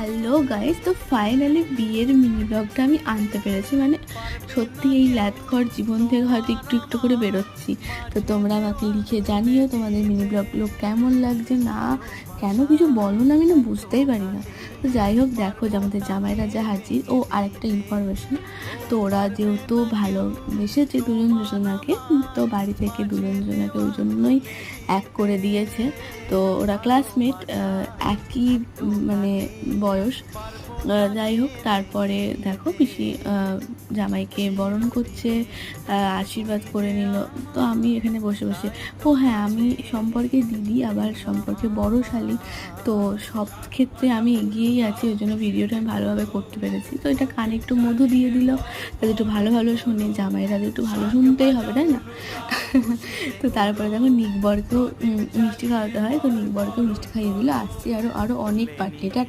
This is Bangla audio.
হ্যালো গাইস, তো ফাইনালি বিয়ের মিনি ব্লগটা আমি আনতে পেরেছি। মানে সত্যি এই ল্যাদঘর জীবন থেকে হয়তো একটু একটু করে বেরোচ্ছি। তো তোমরা আমাকে লিখে জানিও তোমাদের মিনি ব্লগগুলো কেমন লাগছে। না কেন কিছু বলো না, আমি না বুঝতেই পারি না। তো যাই হোক, দেখো যে আমাদের জামাইরা যা হাজির। ও আরেকটা ইনফরমেশন, তো ওরা যেহেতু ভালোবেসেছে দুজন দুজনাকে, তো বাড়ি থেকে দুজন দুজনাকে ওই জন্যই এক করে দিয়েছে। তো ওরা ক্লাসমেট, একই মানে বয়স। যাই হোক, তারপরে দেখো পিসি জামাইকে বরণ করছে, আশীর্বাদ করে নিল। তো আমি এখানে বসে বসে, ও হ্যাঁ, আমি সম্পর্কে দিদি আবার সম্পর্কে বড় শালি, তো সব ক্ষেত্রে আমি এগিয়েই আছি। ওই জন্য ভিডিওটা আমি ভালোভাবে করতে পেরেছি। তো এটা কানে একটু মধু দিয়ে দিল, যাতে একটু ভালো ভালো শুনে, জামাইরা একটু ভালো শুনতেই হবে, তাই না? তো তারপরে দেখো নিকবরকেও মিষ্টি খাওয়াতে হয়, তো নিকবরকেও মিষ্টি খাইয়ে দিল। আসছি আরও অনেক পার্টি। এটা